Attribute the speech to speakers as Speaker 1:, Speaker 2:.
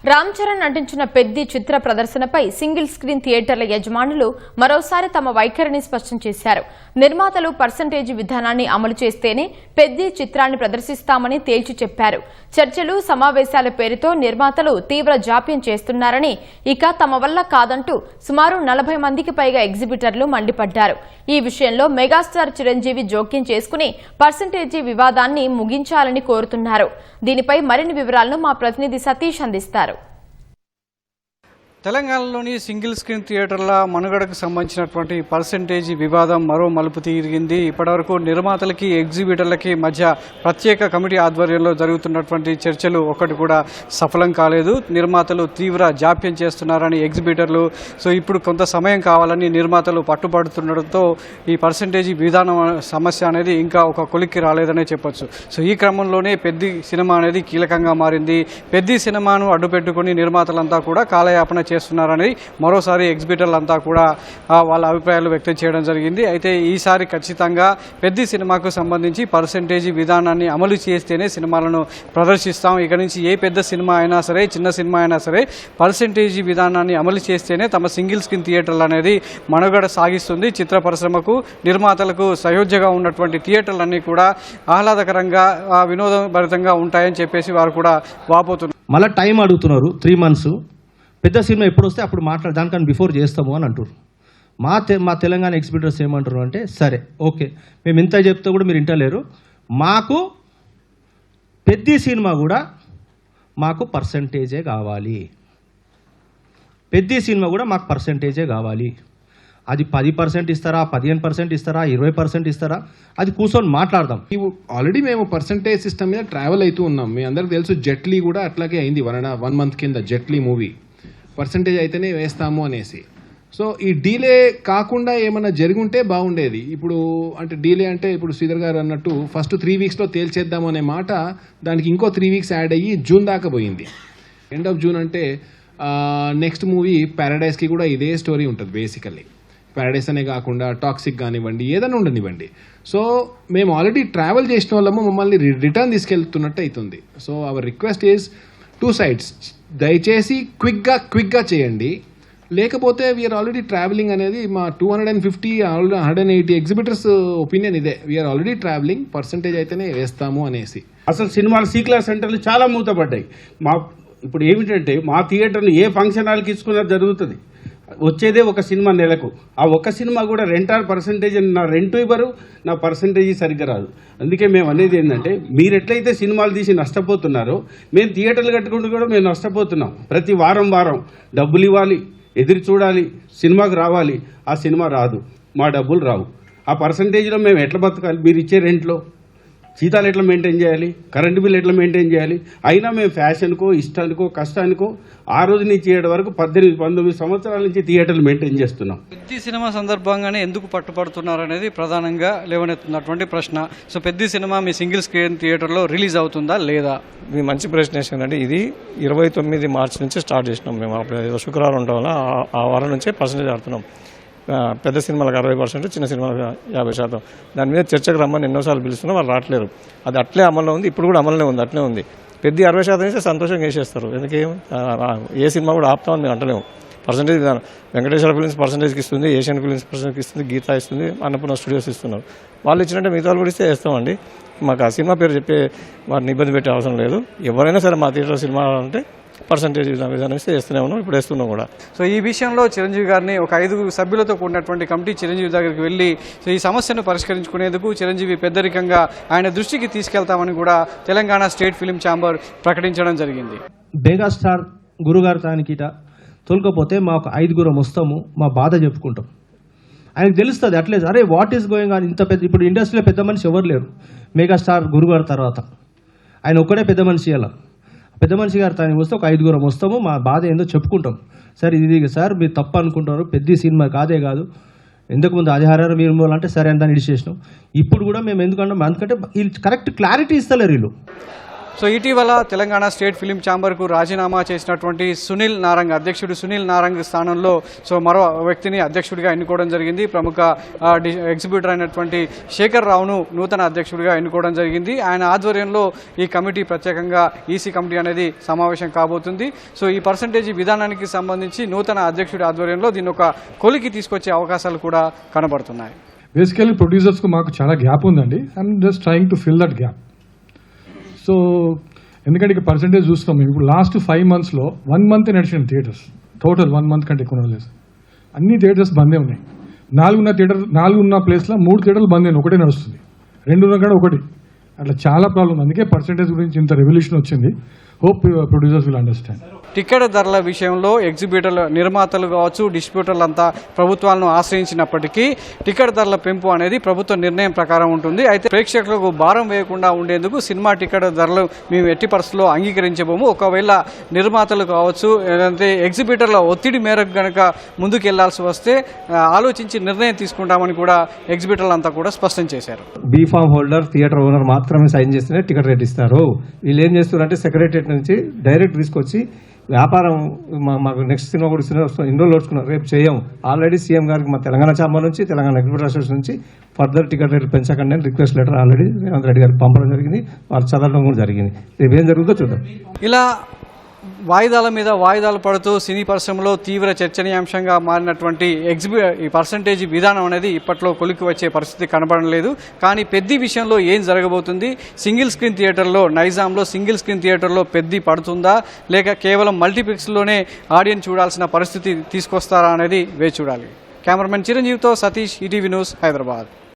Speaker 1: రామ్ చరణ్ నటించిన పెద్ది చిత్ర ప్రదర్శనపై single screen థియేటర్ల యజమానులు మరోసారి తమ వైఖరిని స్పష్టం చేశారు. నిర్మాతలు పర్సంటేజీ విధానాన్ని అమలు చేస్తేనే పెద్ది చిత్రాన్ని ప్రదర్శిస్తామని తేల్చి చెప్పారు. చర్చలు సమావేశాల పేరుతో నిర్మాతలు తీవ్ర జాప్యం చేస్తున్నారని, ఇక తమ వల్ల కాదంటూ సుమారు 40 మందికి పైగా ఎగ్జిబిటర్లు మండిపడ్డారు. ఈ విషయంలో మెగాస్టార్ చిరంజీవి జోక్యం చేసుకుని పర్సంటేజీ వివాదాన్ని ముగించాలని కోరుతున్నారు. దీనిపై మరిన్ని వివరాలను మా ప్రతినిధి సతీష్ అందిస్తారు.
Speaker 2: తెలంగాణలోని సింగిల్ స్క్రీన్ థియేటర్ల మనుగడకు సంబంధించినటువంటి పర్సెంటేజీ వివాదం మరో మలుపు తిరిగింది. ఇప్పటివరకు నిర్మాతలకి ఎగ్జిబిటర్లకి మధ్య ప్రత్యేక కమిటీ ఆధ్వర్యంలో జరుగుతున్నటువంటి చర్చలు ఒకటి కూడా సఫలం కాలేదు. నిర్మాతలు తీవ్ర జాప్యం చేస్తున్నారని ఎగ్జిబిటర్లు ఇప్పుడు కొంత సమయం కావాలని నిర్మాతలు పట్టుబడుతుండటంతో ఈ పర్సెంటేజీ విధానం సమస్య అనేది ఇంకా ఒక కొలిక్కి రాలేదనే చెప్పొచ్చు. ఈ క్రమంలోనే పెద్ది సినిమా అనేది కీలకంగా మారింది. పెద్ది సినిమాను అడ్డుపెట్టుకుని నిర్మాతలంతా కూడా కాలయాపన చేస్తున్నారని మరోసారి ఎగ్జిబిటర్లంతా కూడా వాళ్ళ అభిప్రాయాలు వ్యక్తం చేయడం జరిగింది. అయితే ఈసారి ఖచ్చితంగా పెద్ద సినిమాకు సంబంధించి పర్సెంటేజీ విధానాన్ని అమలు చేస్తేనే సినిమాలను ప్రదర్శిస్తాం. ఇక నుంచి ఏ పెద్ద సినిమా అయినా సరే, చిన్న సినిమా అయినా సరే పర్సెంటేజీ విధానాన్ని అమలు చేస్తేనే తమ సింగిల్ స్క్రీన్ థియేటర్లు అనేది మనుగడ సాగిస్తుంది. చిత్ర పరిశ్రమకు, నిర్మాతలకు సయోధ్యగా ఉన్నటువంటి థియేటర్లన్నీ కూడా ఆహ్లాదకరంగా, వినోదభరితంగా ఉంటాయని చెప్పేసి వారు కూడా వాపోతున్నారు.
Speaker 3: మళ్ళీ టైం అడుగుతున్నారు, 3 months. పెద్ద సినిమా ఎప్పుడు వస్తే అప్పుడు దానికన్నా బిఫోర్ చేస్తాము అని అంటారు. మా తెలంగాణ ఎగ్జిబిటర్స్ ఏమంటారు అంటే, సరే ఓకే మేము ఇంత చెప్తే కూడా మీరు ఇంటలేరు, మాకు పెద్ద సినిమా కూడా మాకు పర్సంటేజే కావాలి, పెద్ద సినిమా కూడా మాకు పర్సంటేజే కావాలి. అది 10% ఇస్తారా, 15% ఇస్తారా, 20% ఇస్తారా, అది కూర్చొని మాట్లాడదాం.
Speaker 4: ఆల్రెడీ మేము పర్సంటేజ్ సిస్టమ్ మీద ట్రావెల్ అవుతూ ఉన్నాం. మీ అందరికి తెలుసు, జెట్లీ కూడా అట్లాగే అయింది. 1 month కింద జెట్లీ మూవీ పర్సంటేజ్ అయితేనే వేస్తాము అనేసి. సో ఈ డీలే కాకుండా ఏమన్నా జరుగుంటే బాగుండేది. ఇప్పుడు అంటే డీలే అంటే ఇప్పుడు శ్రీధర్ గారు అన్నట్టు ఫస్ట్ 3 weeksలో తేల్చేద్దాము అనే మాట, దానికి ఇంకో 3 weeks యాడ్ అయ్యి జూన్ దాకా పోయింది. ఎండ్ ఆఫ్ జూన్ అంటే నెక్స్ట్ మూవీ ప్యారడైజ్కి కూడా ఇదే స్టోరీ ఉంటుంది. బేసికల్లీ ప్యారడైజ్ అనే కాకుండా టాక్సిక్ కానివ్వండి, ఏదైనా ఉండనివ్వండి. సో మేము ఆల్రెడీ ట్రావెల్ చేసిన వాళ్ళము మమ్మల్ని రిటర్న్ తీసుకెళ్తున్నట్టు అవుతుంది. So our request is 2 sides, దయచేసి క్విక్గా చేయండి. లేకపోతే వీఆర్ ఆల్రెడీ ట్రావెలింగ్ అనేది మా 250 180 ఎగ్జిబిటర్స్ ఒపీనియన్ ఇదే. వీఆర్ ఆల్రెడీ ట్రావెలింగ్, పర్సంటేజ్ అయితేనే వేస్తాము అనేసి.
Speaker 5: అసలు సినిమాలు C-class సెంటర్లు చాలా మూతపడ్డాయి. ఇప్పుడు ఏమిటంటే మా థియేటర్లు ఏ ఫంక్షన్ హాల్కి ఇచ్చుకున్నా జరుగుతుంది. వచ్చేదే ఒక సినిమా నెలకు. ఆ ఒక్క సినిమా కూడా పర్సంటేజ్ నా రెంట్ ఇవ్వరు, నా పర్సంటేజీ సరిగ్గా రాదు. అందుకే మేము అనేది ఏంటంటే, మీరు ఎట్లయితే సినిమాలు తీసి నష్టపోతున్నారో, మేము థియేటర్లు కట్టుకుంటూ కూడా మేము నష్టపోతున్నాం. ప్రతి వారం డబ్బులు ఇవ్వాలి, ఎదురు చూడాలి, సినిమాకు రావాలి. ఆ సినిమా రాదు, మా డబ్బులు రావు. ఆ పర్సంటేజ్లో మేము ఎట్లా బతకాలి? మీరు ఇచ్చే రెంట్లో జీతాలు ఎట్లా మెయింటైన్ చేయాలి, కరెంటు బిల్ ఎట్లా మెయింటైన్ చేయాలి? అయినా మేము ఫ్యాషన్కో, ఇష్టానికో, కష్టానికో ఆ రోజు నుంచి 7 వరకు 18-19 సంవత్సరాల నుంచి థియేటర్లు మెయింటైన్ చేస్తున్నాం.
Speaker 2: పెద్ద సినిమా సందర్భంగానే ఎందుకు పట్టుపడుతున్నారు అనేది ప్రధానంగా లేవనెత్తున్నటువంటి ప్రశ్న. సో పెద్ద సినిమా మీ సింగిల్ స్క్రీన్ థియేటర్లో రిలీజ్ అవుతుందా లేదా?
Speaker 6: ఇది మంచి ప్రశ్న వేసిందండి. ఇది 29 మార్చి నుంచి స్టార్ట్ చేసినాం మేము. అప్పుడు శుక్రవారం ఉండడం వల్ల ఆ వారం నుంచే పర్సంటేజ్ ఆడుతున్నాం. పెద్ద సినిమాలకు 60%, చిన్న సినిమాలకు 50%. దాని మీద చర్చకు రమ్మని ఎన్నోసార్లు పిలుస్తున్నా వాళ్ళు రావట్లేరు. అది అట్లే అమల్లో ఉంది, ఇప్పుడు కూడా అమలునే ఉంది, అట్లే ఉంది. పెద్ద 60% వేస్తే సంతోషంగా వేసేస్తారు. ఎందుకేం ఏ సినిమా కూడా ఆపుతామని మేము అంటలేము. పర్సంటేజ్ విధానం వెంకటేశ్వర ఫిలిమ్స్ పర్సంటేజ్కి ఇస్తుంది, ఏషియన్ ఫిలిమ్స్ పర్సంటేజ్కి ఇస్తుంది, గీతా ఇస్తుంది, అన్నపూర్ణ స్టూడియోస్ ఇస్తున్నారు. వాళ్ళు ఇచ్చినట్టే మిగతా కూడా ఇస్తే వేస్తామండి. మాకు ఆ సినిమా పేరు చెప్పే వారిని ఇబ్బంది పెట్టే అవసరం లేదు. ఎవరైనా సరే మా థియేటర్ సినిమా అంటే పర్సంటేజ్ విధానం ఇస్తే వేస్తూనే ఉన్నాం, ఇప్పుడు వేస్తున్నాం కూడా.
Speaker 2: సో ఈ విషయంలో చిరంజీవి గారిని ఒక 5 సభ్యులతో కూడినటువంటి కమిటీ చిరంజీవి దగ్గరికి వెళ్ళి ఈ సమస్యను పరిష్కరించుకునేందుకు చిరంజీవి పెద్దరికంగా ఆయన దృష్టికి తీసుకెళ్తామని కూడా తెలంగాణ స్టేట్ ఫిలిం ఛాంబర్ ప్రకటించడం జరిగింది.
Speaker 3: మెగాస్టార్ గురుగారు తానికిట తోలుకపోతే మా ఒక 5 వస్తాము, మా బాధ చెప్పుకుంటాం. ఆయనకు తెలుస్తుంది అట్లేదు, అరే వాట్ ఈస్ గోయింగ్ ఆన్. ఇంత పెద్ద ఇప్పుడు ఇండస్ట్రీలో పెద్ద మనిషి ఎవరు లేరు. మెగాస్టార్ గురుగారు తర్వాత ఆయన ఒక్కడే పెద్ద మనిషి. అలా పెద్ద మనిషి గారు తానికి వస్తే ఒక 5 వస్తాము, మా బాధ ఏందో చెప్పుకుంటాం. సార్ ఇది సార్ మీరు తప్పు అనుకుంటారు, పెద్ద సినిమా కాదే కాదు, ఇంతకుముందు అది హర్రర్ మీరు అంటే సరే అని దాన్ని ఇడిచేసినాం. ఇప్పుడు కూడా మేము ఎందుకంటే వీళ్ళు కరెక్ట్ క్లారిటీ ఇస్తలేరు వీళ్ళు.
Speaker 2: సో ఇటీవల తెలంగాణ స్టేట్ ఫిలిం ఛాంబర్కు రాజీనామా చేసినటువంటి సునీల్ నారంగ్, అధ్యక్షుడు సునీల్ నారంగ్ స్థానంలో సో మరో వ్యక్తిని అధ్యక్షుడిగా ఎన్నుకోవడం జరిగింది. ప్రముఖ ఎగ్జిబ్యూటర్ అయినటువంటి శేఖర్ రావును నూతన అధ్యక్షుడిగా ఎన్నుకోవడం జరిగింది. ఆయన ఆధ్వర్యంలో ఈ కమిటీ ప్రత్యేకంగా ఈసీ కమిటీ అనేది సమావేశం కాబోతుంది. సో ఈ పర్సంటేజ్ విధానానికి సంబంధించి నూతన అధ్యక్షుడి ఆధ్వర్యంలో దీన్ని ఒక కొలికి తీసుకొచ్చే అవకాశాలు కూడా కనబడుతున్నాయి.
Speaker 7: బేసికలీ ప్రొడ్యూసర్స్కు మాకు చాలా గ్యాప్ ఉందండి. I'm just trying to fill that gap. So ఎందుకంటే ఇక పర్సంటేజ్ చూస్తాం మేము ఇప్పుడు లాస్ట్ 5 monthsలో 1 month నడిచిన థియేటర్స్, టోటల్ 1 month కంటే ఎక్కువ లేదు. అన్ని థియేటర్స్ బందే ఉన్నాయి. 4 ఉన్న ప్లేస్లో 3 థియేటర్లు బంద్ అయినాయి, ఒకటే నడుస్తుంది. 2 ఉన్న కాడ ఒకటి, అట్లా చాలా ప్రాబ్లం. అందుకే పర్సంటేజ్ గురించి ఇంత రెవల్యూషన్ వచ్చింది. Hope producers will understand.
Speaker 2: Ticket ధరల విషయంలో ఎగ్జిబ్యూటర్లు, నిర్మాతలు కావచ్చు, డిస్ట్రిబ్యూటర్లు అంతా ప్రభుత్వాలను ఆశ్రయించినప్పటికీ టికెట్ ధరల పెంపు అనేది ప్రభుత్వ నిర్ణయం ప్రకారం ఉంటుంది. అయితే ప్రేక్షకులకు భారం వేయకుండా ఉండేందుకు సినిమా టికెట్ ధరలు మేము ఎట్టి పరిస్థితుల్లో అంగీకరించబోము. ఒకవేళ నిర్మాతలు కావచ్చు లేదంటే ఎగ్జిబ్యూటర్ల ఒత్తిడి మేరకు కనుక ముందుకు వెళ్లాల్సి వస్తే ఆలోచించి నిర్ణయం తీసుకుంటామని కూడా ఎగ్జిబ్యూటర్లు అంతా కూడా స్పష్టం చేశారు.
Speaker 6: బీఫామ్ హోల్డర్, థియేటర్ ఓనర్ మాత్రమే సైన్ చేస్తేనే టికెట్ రేట్ ఇస్తారు. వీళ్ళు ఏం చేస్తున్నారంటే సెక్రటరియట్ నుంచి డైరెక్ట్ తీసుకొచ్చి వ్యాపారం మాకు నెక్స్ట్ సినిమా కూడా ఇన్ని రోజులు ఓడ్చుకున్నాం, రేపు చేయం. ఆల్రెడీ సీఎం గారికి మా తెలంగాణ ఛాంబర్ నుంచి, తెలంగాణ ఎగ్జిబ్యూటర్ అసోసియేషన్ నుంచి ఫర్దర్ టికెట్ రేట్లు పెంచకండి అని request letter already Revanth Reddy గారికి పంపడం జరిగింది. వారు చదవడం కూడా జరిగింది. రేపు ఏం జరుగుతుందో చూద్దాం.
Speaker 2: ఇలా వాయిదాల మీద వాయిదాలు పడుతూ సినీ పరిశ్రమలో తీవ్ర చర్చనీయాంశంగా మారినటువంటి ఈ పర్సంటేజ్ విధానం అనేది ఇప్పట్లో కొలికి వచ్చే పరిస్థితి కనబడడం లేదు. కానీ పెద్ది విషయంలో ఏం జరగబోతుంది? సింగిల్ స్క్రీన్ థియేటర్లో, నైజాంలో సింగిల్ స్క్రీన్ థియేటర్లో పెద్ది పడుతుందా, లేక కేవలం మల్టీప్లెక్స్లోనే ఆడియన్స్ చూడాల్సిన పరిస్థితి తీసుకొస్తారా అనేది వేచి చూడాలి. కెమెరామెన్ చిరంజీవితో సతీష్, ఈటీవీ న్యూస్, హైదరాబాద్.